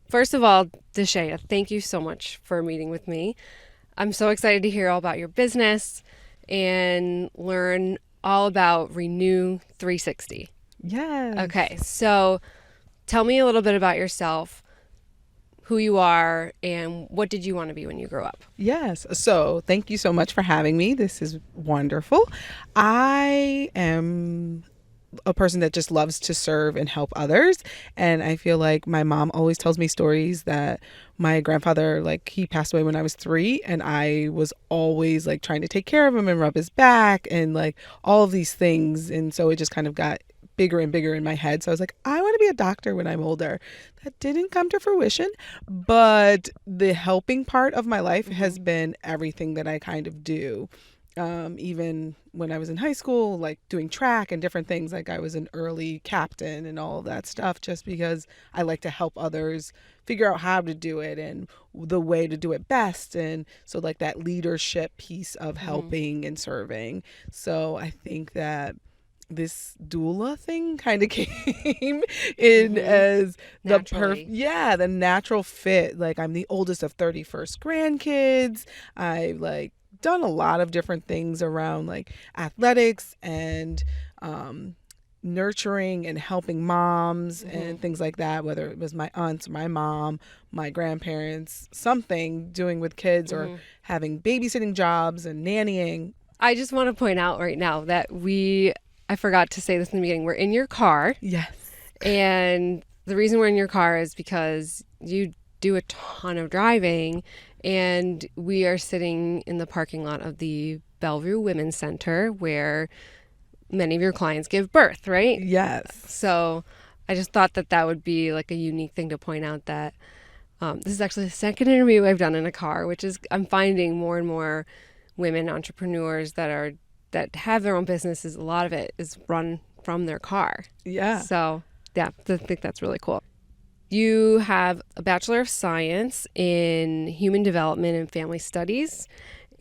First of all, Deshaya, thank you so much for meeting with me. I'm so excited to hear all about your business and learn all about Renew 360. Yes. Okay, so tell me a little bit about yourself, who you are, and what did you want to be when you grew up? Yes. So thank you so much for having me. This is wonderful. I am a person that just loves to serve and help others. And I feel like my mom always tells me stories that my grandfather, like, he passed away when I was 3, and I was always like trying to take care of him and rub his back and like all of these things. And so it just kind of got bigger and bigger in my head. So I was like, I want to be a doctor when I'm older. That didn't come to fruition, but the helping part of my life has been everything that I kind of do. Even when I was in high school, like doing track and different things, like I was an early captain and all of that stuff, just because I like to help others figure out how to do it and the way to do it best. And so, like, that leadership piece of helping and serving. So I think that this doula thing kind of came in as Naturally. the natural fit. Like, I'm the oldest of 31st grandkids. I like done a lot of different things around like athletics and nurturing and helping moms and things like that, whether it was my aunts, my mom, my grandparents, something doing with kids or having babysitting jobs and nannying. I just want to point out right now that I forgot to say this in the beginning, we're in your car. Yes. And the reason we're in your car is because you do a ton of driving, and we are sitting in the parking lot of the Bellevue Women's Center where many of your clients give birth, right? Yes. So I just thought that that would be like a unique thing to point out that this is actually the second interview I've done in a car, which is I'm finding more and more women entrepreneurs that have their own businesses. A lot of it is run from their car. Yeah. So yeah, I think that's really cool. You have a Bachelor of Science in Human Development and Family Studies,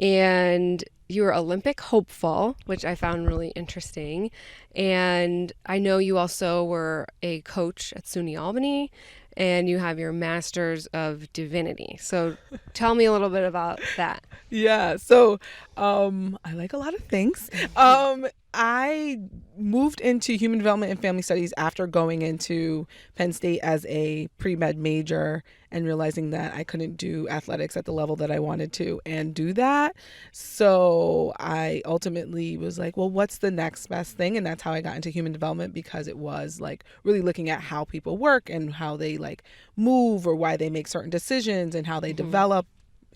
and you're Olympic hopeful, which I found really interesting. And I know you also were a coach at SUNY Albany, and you have your Master's of Divinity. So tell me a little bit about that. Yeah. So, I like a lot of things. I moved into human development and family studies after going into Penn State as a pre-med major and realizing that I couldn't do athletics at the level that I wanted to and do that. So I ultimately was like, well, what's the next best thing? And that's how I got into human development, because it was like really looking at how people work and how they like move or why they make certain decisions and how they develop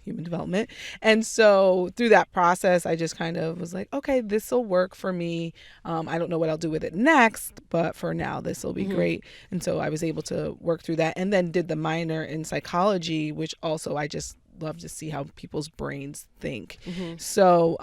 human development. And so through that process, I just kind of was like, okay, this will work for me. I don't know what I'll do with it next, but for now, this will be great. And so I was able to work through that, and then did the minor in psychology, which also I just love to see how people's brains think. So,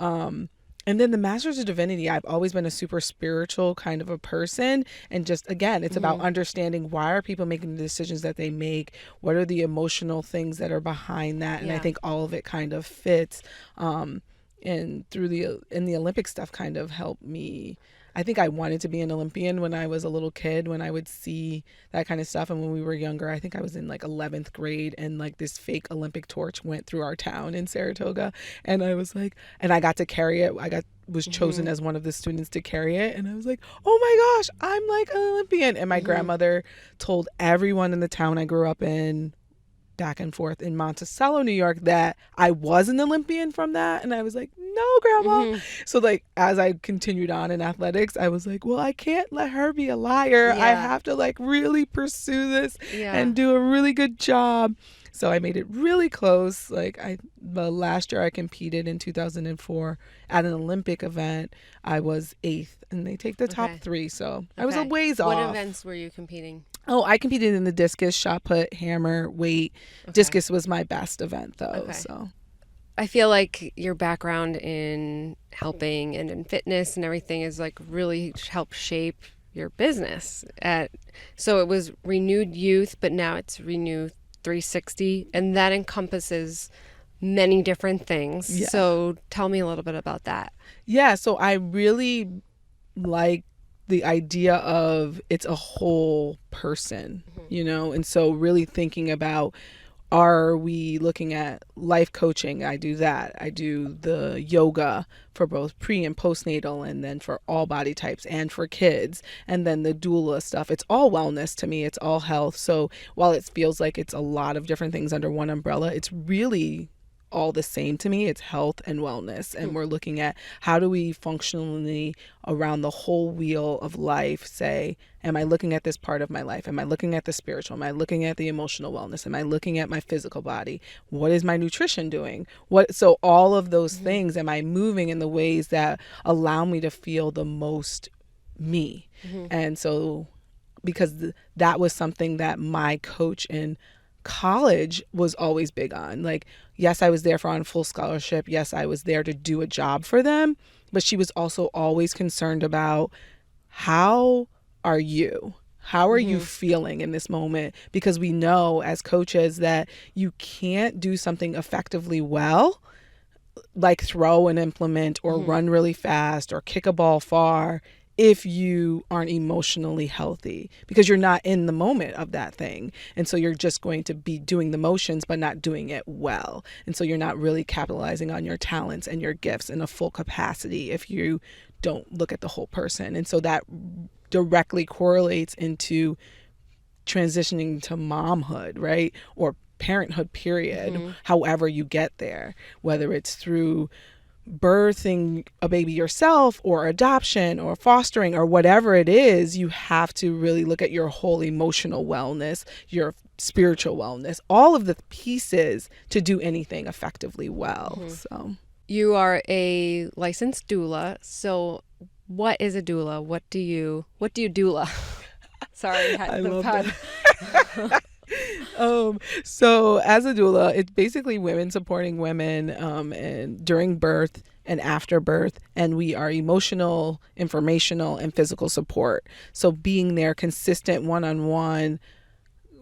and then the Master's of Divinity, I've always been a super spiritual kind of a person. And just, again, it's about understanding, why are people making the decisions that they make? What are the emotional things that are behind that? And I think all of it kind of fits. And the Olympic stuff kind of helped me. I think I wanted to be an Olympian when I was a little kid, when I would see that kind of stuff. And when we were younger, I think I was in like 11th grade, and like this fake Olympic torch went through our town in Saratoga. And I was like, and I got to carry it. Was chosen as one of the students to carry it. And I was like, oh my gosh, I'm like an Olympian. And my grandmother told everyone in the town I grew up in, back and forth in Monticello, New York, that I was an Olympian from that. And I was like, no, Grandma. So like, as I continued on in athletics, I was like, well, I can't let her be a liar. I have to like really pursue this and do a really good job. So I made it really close. Like, the last year I competed in 2004 at an Olympic event, I was 8th, and they take the top 3. So I was a ways off. What events were you competing? Oh, I competed in the discus, shot put, hammer, weight. Discus was my best event, though. So I feel like your background in helping and in fitness and everything is like really helped shape your business. So it was Renewed Youth, but now it's Renew 360, and that encompasses many different things. Yeah. So tell me a little bit about that. Yeah, so I really like the idea of it's a whole person. you know? And so really thinking about, are we looking at life coaching? I do that. I do the yoga for both pre and postnatal, and then for all body types and for kids. And then the doula stuff. It's all wellness to me. It's all health. So while it feels like it's a lot of different things under one umbrella, it's really all the same to me. It's health and wellness. And we're looking at, how do we functionally around the whole wheel of life say, am I looking at this part of my life? Am I looking at the spiritual? Am I looking at the emotional wellness? Am I looking at my physical body? What is my nutrition doing? So all of those things, am I moving in the ways that allow me to feel the most me? And so, because that was something that my coach in college was always big on. Like, yes, I was there on full scholarship. Yes, I was there to do a job for them. But she was also always concerned about, how are you? How are you feeling in this moment? Because we know as coaches that you can't do something effectively well, like throw and implement or run really fast or kick a ball far, if you aren't emotionally healthy, because you're not in the moment of that thing. And so you're just going to be doing the motions, but not doing it well. And so you're not really capitalizing on your talents and your gifts in a full capacity if you don't look at the whole person. And so that directly correlates into transitioning to momhood, right? Or parenthood, period, however you get there, whether it's through birthing a baby yourself or adoption or fostering or whatever it is. You have to really look at your whole emotional wellness, your spiritual wellness, all of the pieces to do anything effectively well. So You are a licensed doula. So what is a doula? What do you doula? Sorry, I had the pun. So as a doula, it's basically women supporting women and during birth and after birth, and we are emotional, informational, and physical support. So being there consistent one-on-one,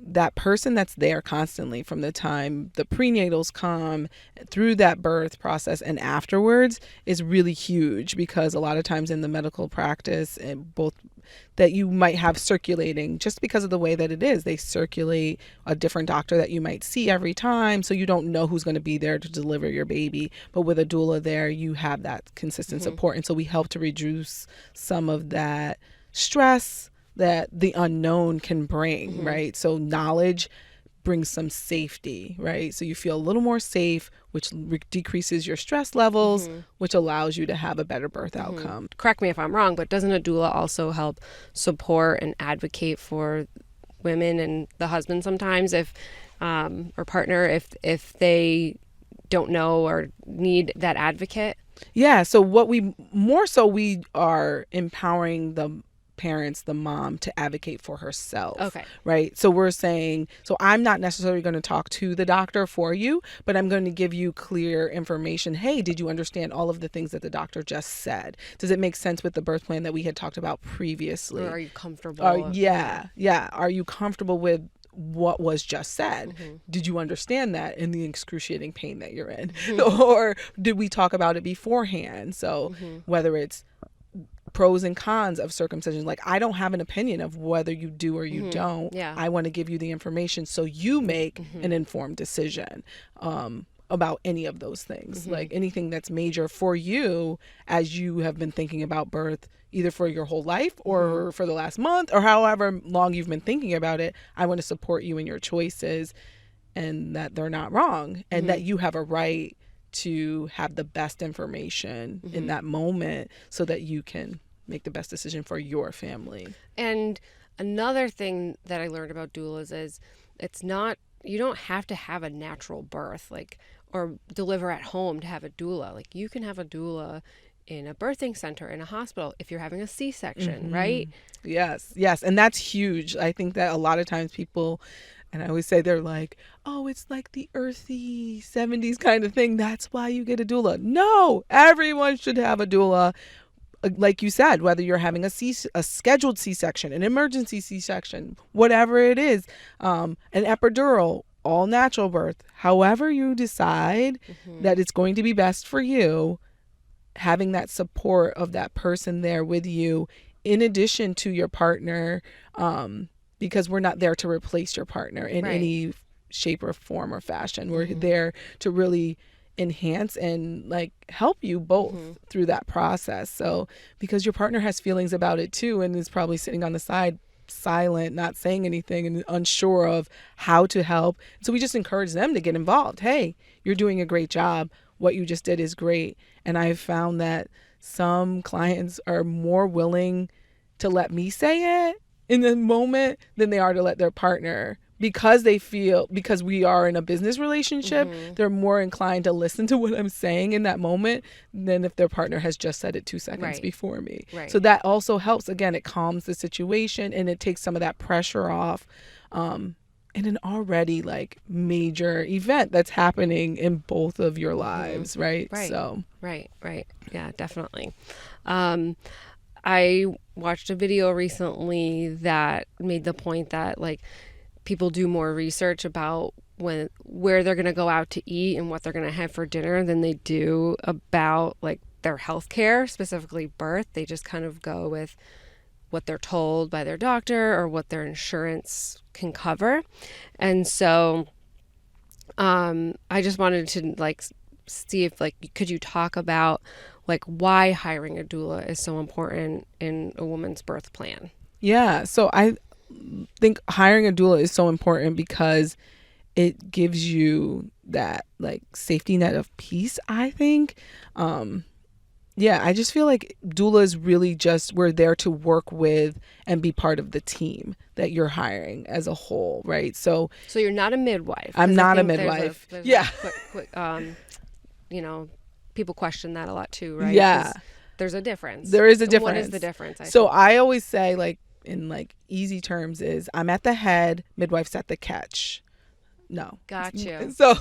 that person that's there constantly from the time the prenatals come through that birth process and afterwards is really huge, because a lot of times in the medical practice, and both that you might have circulating, just because of the way that it is, they circulate a different doctor that you might see every time, so you don't know who's going to be there to deliver your baby. But with a doula there, you have that consistent support. And so we help to reduce some of that stress that the unknown can bring, right? So knowledge brings some safety, right? So you feel a little more safe, which decreases your stress levels, which allows you to have a better birth outcome. Correct me if I'm wrong, but doesn't a doula also help support and advocate for women and the husband sometimes, if or partner, if they don't know or need that advocate? Yeah. So we are empowering the parents, the mom, to advocate for herself. Okay. Right. So we're saying, so I'm not necessarily going to talk to the doctor for you, but I'm going to give you clear information. Hey, did you understand all of the things that the doctor just said? Does it make sense with the birth plan that we had talked about previously? Or are you comfortable? Yeah. Are you comfortable with what was just said? Did you understand that in the excruciating pain that you're in? Or did we talk about it beforehand? So whether it's pros and cons of circumcision, like, I don't have an opinion of whether you do or you don't. Yeah. I want to give you the information so you make an informed decision about any of those things, like anything that's major for you as you have been thinking about birth, either for your whole life or for the last month or however long you've been thinking about it. I want to support you in your choices, and that they're not wrong, and that you have a right to have the best information in that moment so that you can make the best decision for your family. And another thing that I learned about doulas is you don't have to have a natural birth, like, or deliver at home to have a doula. Like, you can have a doula in a birthing center, in a hospital, if you're having a C-section, right? Yes. And that's huge. I think that a lot of times people, and I always say, they're like, oh, it's like the earthy 70s kind of thing, that's why you get a doula. No, everyone should have a doula. Like you said, whether you're having a scheduled C-section, an emergency C-section, whatever it is, an epidural, all natural birth, however you decide that it's going to be best for you, having that support of that person there with you, in addition to your partner, because we're not there to replace your partner in any shape or form or fashion. We're there to really enhance and like help you both through that process. So because your partner has feelings about it too and is probably sitting on the side silent, not saying anything and unsure of how to help. So we just encourage them to get involved. Hey, you're doing a great job. What you just did is great. And I've found that some clients are more willing to let me say it in the moment than they are to let their partner, because they feel, because we are in a business relationship, they're more inclined to listen to what I'm saying in that moment than if their partner has just said it 2 seconds before me. So that also helps. Again, it calms the situation and it takes some of that pressure off in an already like major event that's happening in both of your lives, right? So Right. Yeah, definitely. I watched a video recently that made the point that like people do more research about where they're going to go out to eat and what they're going to have for dinner than they do about like their health care, specifically birth. They just kind of go with what they're told by their doctor or what their insurance can cover. And so I just wanted to like see if like could you talk about like why hiring a doula is so important in a woman's birth plan? Yeah, so I think hiring a doula is so important because it gives you that like safety net of peace, I think. I just feel like doulas really just, we're there to work with and be part of the team that you're hiring as a whole, right? So you're not a midwife. I'm not a midwife. There's yeah. quick, people question that a lot too, right? Yeah. There's a difference. There is a difference. What is the difference? I always say, like, in like easy terms is I'm at the head, midwife's at the catch. No. Got you. So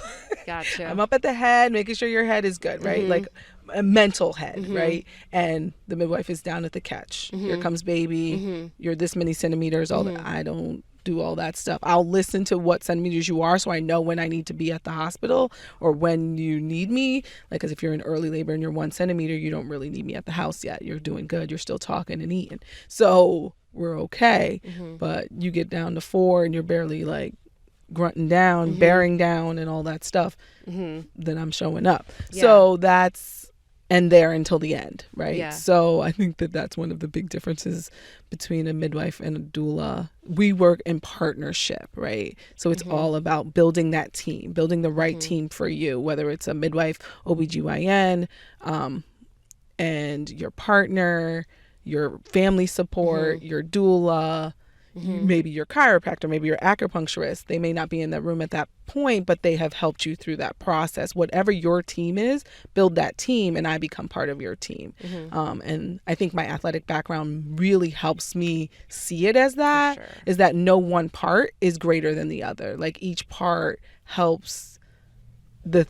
Gotcha. I'm up at the head, making sure your head is good, right? Like a mental head, right? And the midwife is down at the catch. Here comes baby. You're this many centimeters. All that. I don't do all that stuff. I'll listen to what centimeters you are so I know when I need to be at the hospital or when you need me. Like, because if you're in early labor and you're 1 centimeter, you don't really need me at the house yet. You're doing good. You're still talking and eating. So we're okay. But you get down to 4 and you're barely like grunting down, bearing down and all that stuff, then I'm showing up. Yeah. So that's, and there until the end, right? Yeah. So I think that that's one of the big differences between a midwife and a doula. We work in partnership, right? So it's all about building that team, building the right team for you, whether it's a midwife, OBGYN, and your partner, your family support, your doula, maybe your chiropractor, maybe your acupuncturist. They may not be in the room at that point, but they have helped you through that process. Whatever your team is, build that team and I become part of your team. And I think my athletic background really helps me see it as that, is that no one part is greater than the other. Like each part helps the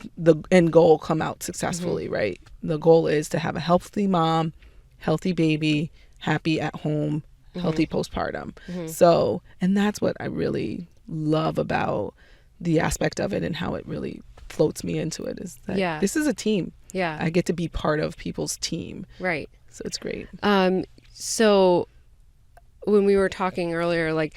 end goal come out successfully, right? The goal is to have a healthy mom, healthy baby, happy at home, healthy postpartum. So, and that's what I really love about the aspect of it and how it really floats me into it is that this is a team. Yeah. I get to be part of people's team. Right. So it's great. So when we were talking earlier, like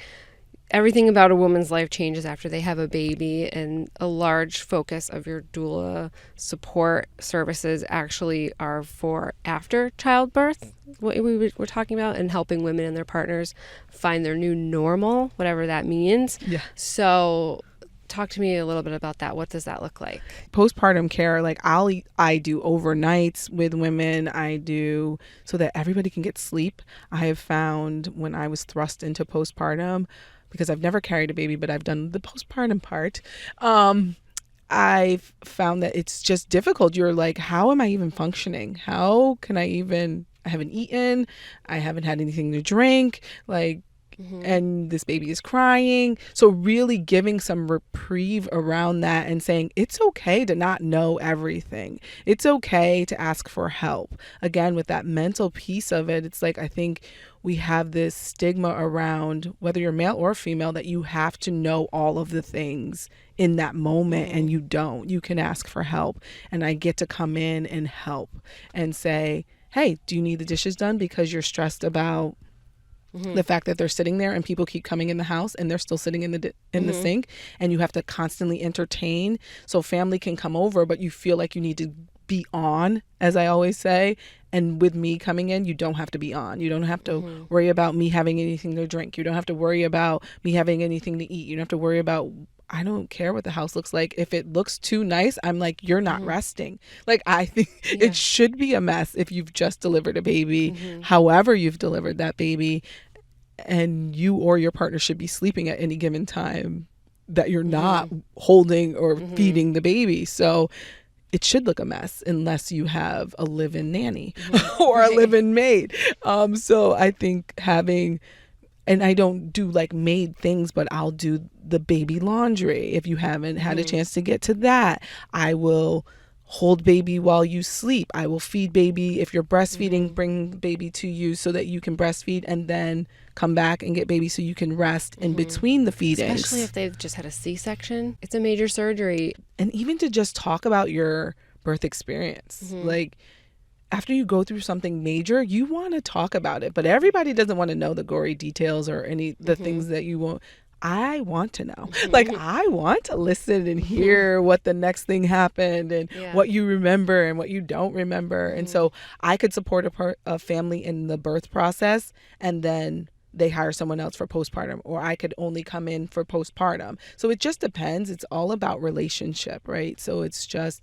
everything about a woman's life changes after they have a baby, and a large focus of your doula support services actually are for after childbirth, what we were talking about, and helping women and their partners find their new normal, whatever that means. Yeah. So talk to me a little bit about that. What does that look like? Postpartum care, like I do overnights with women. I do so that everybody can get sleep. I have found when I was thrust into postpartum, because I've never carried a baby, but I've done the postpartum part. I've found that it's just difficult. You're like, how am I even functioning? How can I haven't eaten. I haven't had anything to drink. Like, and this baby is crying. So really giving some reprieve around that and saying, it's okay to not know everything. It's okay to ask for help. Again, with that mental piece of it, it's like, I think we have this stigma around whether you're male or female that you have to know all of the things in that moment, and you don't. You can ask for help. And I get to come in and help and say, hey, do you need the dishes done because you're stressed about The fact that they're sitting there and people keep coming in the house and they're still sitting in the sink, and you have to constantly entertain. So family can come over, but you feel like you need to be on, as I always say. And with me coming in, you don't have to be on. You don't have to worry about me having anything to drink. You don't have to worry about me having anything to eat. You don't have to worry about, I don't care what the house looks like. If it looks too nice, I'm like, you're not resting. Like, I think it should be a mess if you've just delivered a baby, however you've delivered that baby, and you or your partner should be sleeping at any given time that you're not holding or feeding the baby. So it should look a mess unless you have a live-in nanny or a live-in maid. So I think having, and I don't do like maid things, but I'll do the baby laundry. If you haven't had a chance to get to that, I will hold baby while you sleep. I will feed baby. If you're breastfeeding, bring baby to you so that you can breastfeed, and then come back and get baby so you can rest in between the feedings. Especially if they've just had a C-section. It's a major surgery. And even to just talk about your birth experience. Like, after you go through something major, you want to talk about it, but everybody doesn't want to know the gory details or the things that you won't. I want to know. Like, I want to listen and hear what the next thing happened and what you remember and what you don't remember. And so I could support a family in the birth process, and then they hire someone else for postpartum, or I could only come in for postpartum. So it just depends. It's all about relationship, right? So it's just,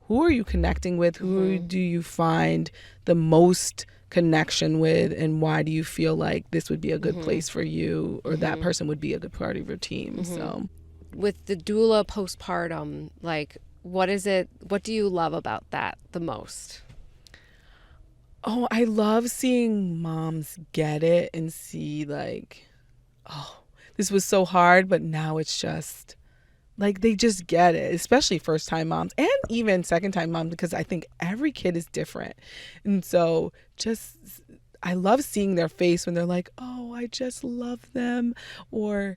who are you connecting with? Who do you find the most connection with, and why do you feel like this would be a good place for you, or that person would be a good part of your team? So with the doula postpartum, like, what do you love about that the most? Oh, I love seeing moms get it and see like, oh, this was so hard, but now it's just like, they just get it, especially first time moms and even second time moms, because I think every kid is different. And so just, I love seeing their face when they're like, oh, I just love them, or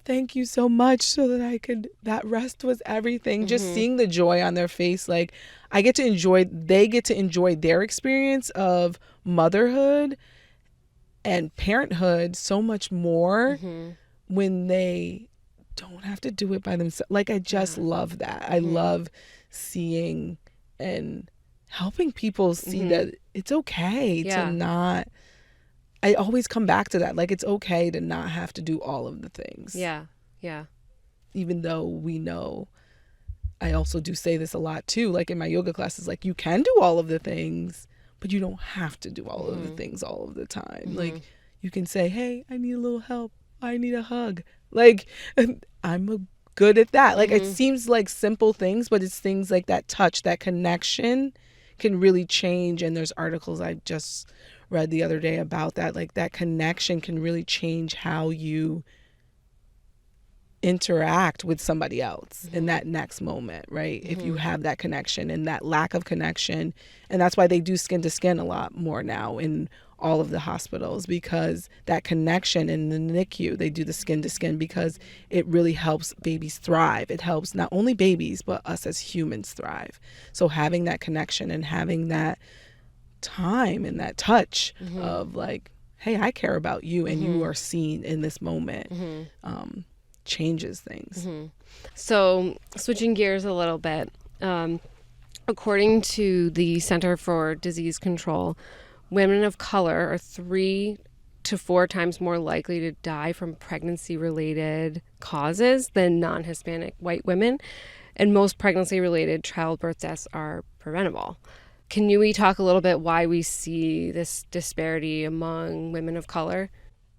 thank you so much so that that rest was everything. Just seeing the joy on their face. Like, they get to enjoy their experience of motherhood and parenthood so much more when they don't have to do it by themselves. Like, I just love that. I love seeing and helping people see that it's okay to not, I always come back to that. Like, it's okay to not have to do all of the things. Yeah. Yeah. Even though we know, I also do say this a lot too, like in my yoga classes, like, you can do all of the things, but you don't have to do all of the things all of the time. Like, you can say, hey, I need a little help. I need a hug. Like, I'm good at that. Like, it seems like simple things, but it's things like that touch, that connection can really change. And there's articles I just read the other day about that. Like, that connection can really change how you interact with somebody else in that next moment, right? If you have that connection, and that lack of connection. And that's why they do skin to skin a lot more now in all of the hospitals, because that connection. In the NICU, they do the skin to skin because it really helps babies thrive. It helps not only babies, but us as humans thrive. So having that connection and having that time and that touch of like, hey, I care about you, and you are seen in this moment, changes things. So switching gears a little bit, according to the Center for Disease Control, women of color are 3 to 4 times more likely to die from pregnancy-related causes than non-Hispanic white women, and most pregnancy-related childbirth deaths are preventable. Can we talk a little bit why we see this disparity among women of color?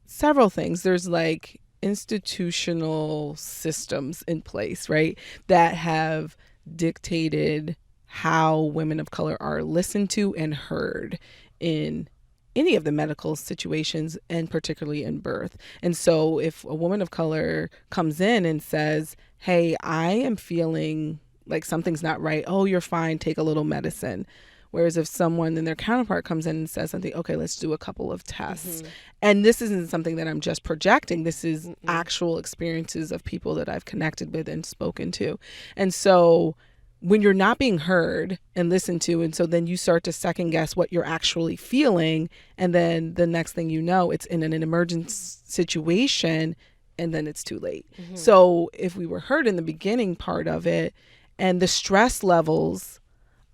Several things. There's like institutional systems in place, right, that have dictated how women of color are listened to and heard in any of the medical situations, and particularly in birth. And so if a woman of color comes in and says, hey, I am feeling like something's not right, oh, you're fine, take a little medicine. Whereas if someone and their counterpart comes in and says something, okay, let's do a couple of tests. And this isn't something that I'm just projecting. This is actual experiences of people that I've connected with and spoken to. And so when you're not being heard and listened to, and so then you start to second guess what you're actually feeling, and then the next thing you know, it's in an emergent situation, and then it's too late. So if we were heard in the beginning part of it, and the stress levels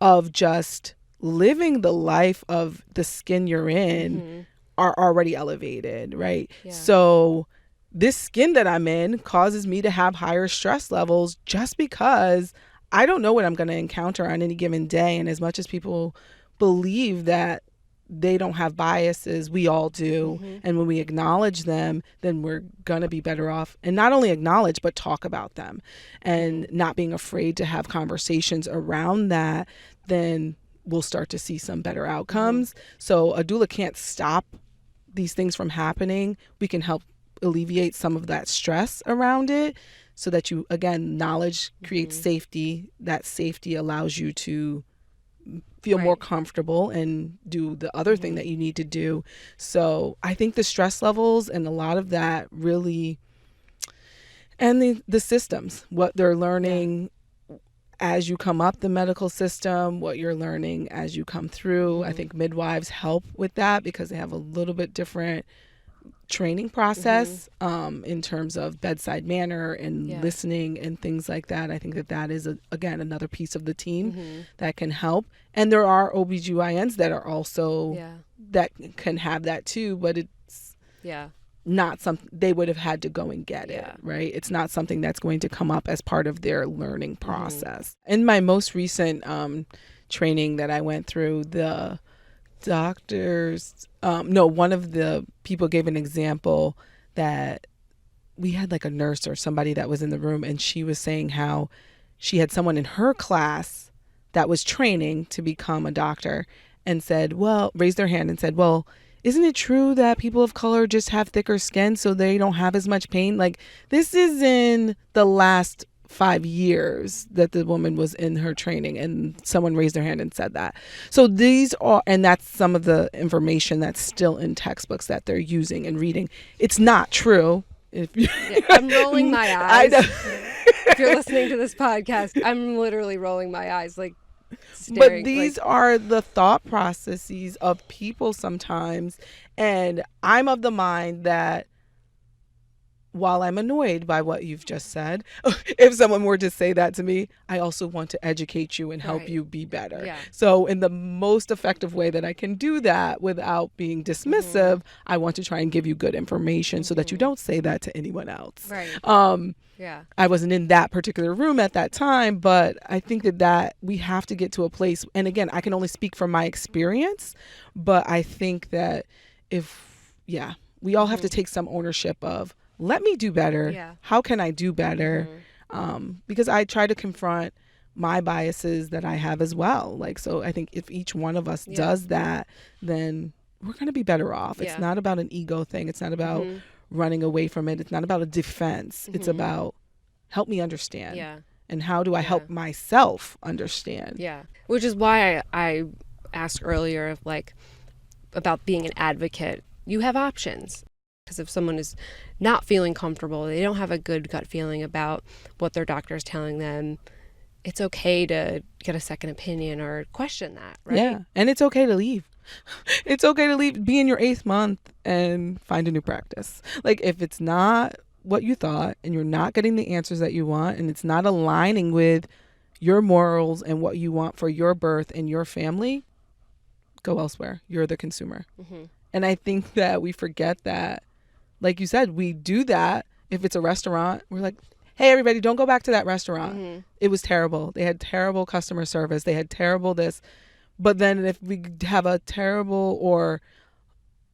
of just living the life of the skin you're in are already elevated, right? Yeah. So this skin that I'm in causes me to have higher stress levels just because I don't know what I'm going to encounter on any given day. And as much as people believe that they don't have biases, we all do. And when we acknowledge them, then we're going to be better off. And not only acknowledge, but talk about them and not being afraid to have conversations around that, then we'll start to see some better outcomes. So a doula can't stop these things from happening. We can help alleviate some of that stress around it, so that you, again, knowledge creates safety. That safety allows you to feel more comfortable and do the other thing that you need to do. So I think the stress levels and a lot of that really, and the systems, what they're learning as you come up the medical system, what you're learning as you come through. I think midwives help with that because they have a little bit different training process in terms of bedside manner and listening and things like that. I think that is, again, another piece of the team that can help. And there are OBGYNs that are also, that can have that too, but it's not something they would have had to go and get it, right? It's not something that's going to come up as part of their learning process. In my most recent training that I went through, the doctors, one of the people gave an example that we had like a nurse or somebody that was in the room, and she was saying how she had someone in her class that was training to become a doctor and said, well, raised their hand and said, well, isn't it true that people of color just have thicker skin so they don't have as much pain? Like, this is in the last 5 years that the woman was in her training, and someone raised their hand and said that. So these are, and that's some of the information that's still in textbooks that they're using and reading. It's not true. If you, I'm rolling my eyes. I know. If you're listening to this podcast, I'm literally rolling my eyes, like But staring. these are the thought processes of people sometimes, and I'm of the mind that while I'm annoyed by what you've just said, if someone were to say that to me, I also want to educate you and help you be better. Yeah. So in the most effective way that I can do that without being dismissive, I want to try and give you good information so that you don't say that to anyone else. Right. Yeah. I wasn't in that particular room at that time, but I think that we have to get to a place, and again, I can only speak from my experience, but I think that we all have to take some ownership of, let me do better. Yeah. How can I do better? Because I try to confront my biases that I have as well. Like, so I think if each one of us does that, then we're going to be better off. It's not about an ego thing. It's not about running away from it. It's not about a defense. It's about help me understand. Yeah. And how do I help myself understand? Yeah. Which is why I asked earlier of about being an advocate. You have options. Because if someone is not feeling comfortable, they don't have a good gut feeling about what their doctor is telling them, it's okay to get a second opinion or question that, right? Yeah, and it's okay to leave. It's okay to leave, be in your 8th month and find a new practice. Like, if it's not what you thought and you're not getting the answers that you want and it's not aligning with your morals and what you want for your birth and your family, go elsewhere. You're the consumer. And I think that we forget that. Like you said, we do that. If it's a restaurant, we're like, hey, everybody, don't go back to that restaurant. It was terrible. They had terrible customer service. They had terrible this. But then if we have a terrible or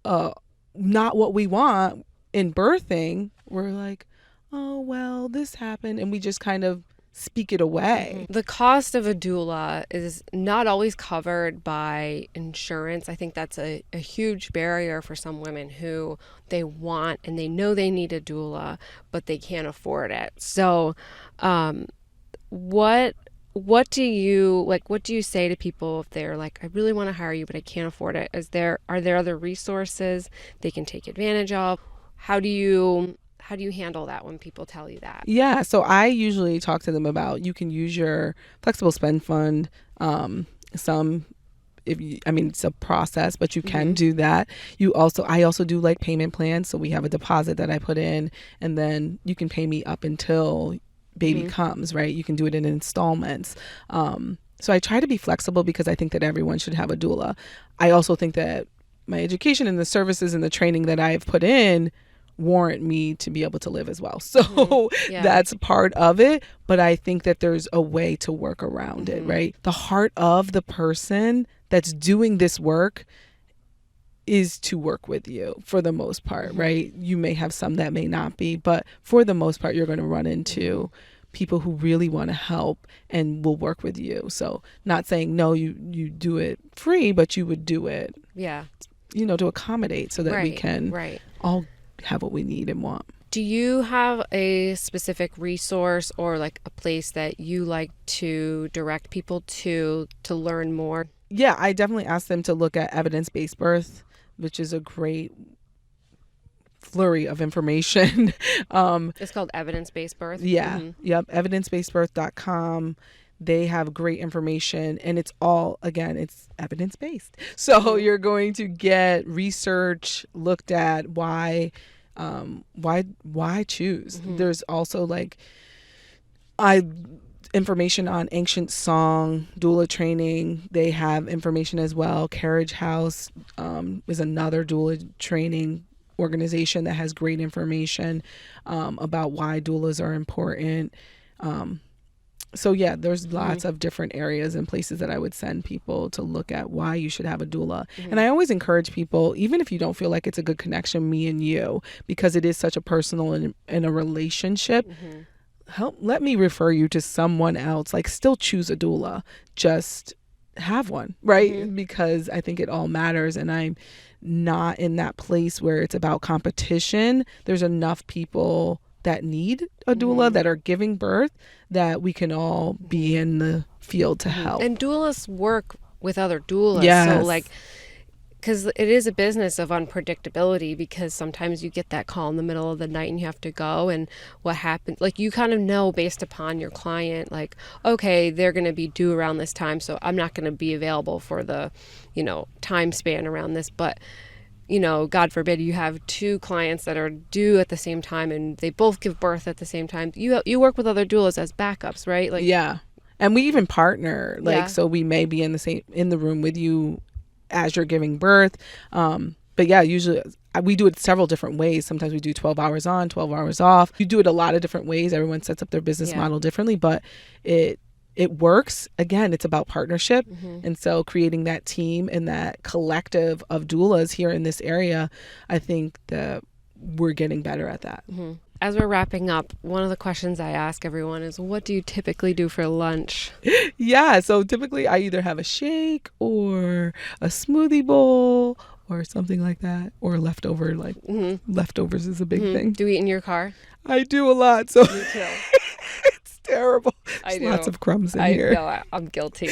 not what we want in birthing, we're like, oh, well, this happened. And we just kind of speak it away. The cost of a doula is not always covered by insurance. I think that's a huge barrier for some women who they want and they know they need a doula, but they can't afford it. So what do you say to people if they're like, I really want to hire you, but I can't afford it? Are there other resources they can take advantage of? How do you how do you handle that when people tell you that? Yeah, so I usually talk to them about, you can use your flexible spend fund. Some, it's a process, but you can do that. I also do like payment plans. So we have a deposit that I put in, and then you can pay me up until baby comes, right? You can do it in installments. So I try to be flexible because I think that everyone should have a doula. I also think that my education and the services and the training that I've put in warrant me to be able to live as well. So that's part of it. But I think that there's a way to work around it, right? The heart of the person that's doing this work is to work with you for the most part, right? You may have some that may not be, but for the most part, you're going to run into people who really want to help and will work with you. So not saying, no, you do it free, but you would do it, to accommodate so that we can all have what we need and want. Do you have a specific resource or like a place that you like to direct people to learn more? Yeah, I definitely ask them to look at evidence-based birth, which is a great flurry of information. It's called evidence-based birth? Yeah. Yep. Evidencebasedbirth.com. They have great information, and it's all, again, it's evidence-based. So you're going to get research looked at why choose. There's also information on ancient song, doula training. They have information as well. Carriage House is another doula training organization that has great information about why doulas are important. So yeah, there's lots of different areas and places that I would send people to look at why you should have a doula. And I always encourage people, even if you don't feel like it's a good connection, me and you, because it is such a personal and a relationship, let me refer you to someone else. Still choose a doula, just have one, right? Because I think it all matters, and I'm not in that place where it's about competition. There's enough people that need a doula that are giving birth that we can all be in the field to help. And doulas work with other doulas. Yes. So because it is a business of unpredictability, because sometimes you get that call in the middle of the night and you have to go, and what happens, you kind of know based upon your client, okay, they're going to be due around this time, so I'm not going to be available for the, time span around this. But God forbid you have two clients that are due at the same time and they both give birth at the same time. You work with other doulas as backups, right? Yeah. And we even partner, so we may be in the room with you as you're giving birth. But yeah, usually we do it several different ways. Sometimes we do 12 hours on, 12 hours off. You do it a lot of different ways. Everyone sets up their business model differently, but it works. Again, it's about partnership. And so creating that team and that collective of doulas here in this area, I think that we're getting better at that. As we're wrapping up, one of the questions I ask everyone is, what do you typically do for lunch? Yeah, so typically I either have a shake or a smoothie bowl or something like that, or leftover, leftovers is a big thing. Do you eat in your car? I do a lot. So Me too. Terrible. I do. Lots of crumbs in here. I know, I'm guilty.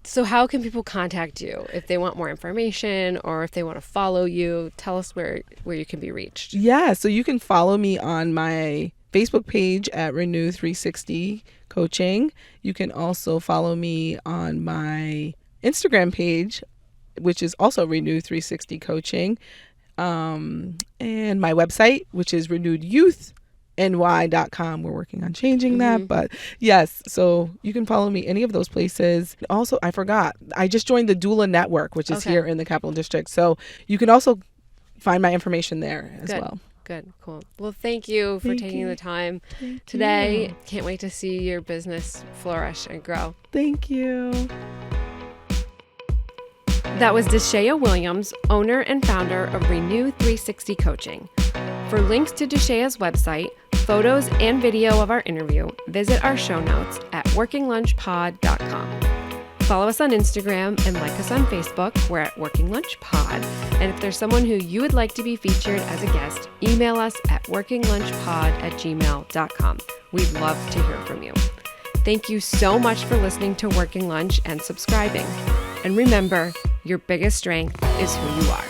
So how can people contact you if they want more information or if they want to follow you? Tell us where you can be reached. Yeah, so you can follow me on my Facebook page at Renew 360 Coaching. You can also follow me on my Instagram page, which is also Renew 360 Coaching, and my website, which is renewedyouthny.com. We're working on changing that, but yes, so you can follow me any of those places. Also, I forgot, I just joined the Doula Network, which is here in the Capital District, so you can also find my information there as well. Good, cool. Well, thank you for taking the time today. Can't wait to see your business flourish and grow. Thank you. That was Deshaya Williams, owner and founder of Renew 360 Coaching. For links to Deshaya's website, photos, and video of our interview, visit our show notes at workinglunchpod.com. Follow us on Instagram and like us on Facebook. We're at Working Lunch Pod. And if there's someone who you would like to be featured as a guest, email us at workinglunchpod@gmail.com. We'd love to hear from you. Thank you so much for listening to Working Lunch and subscribing. And remember, your biggest strength is who you are.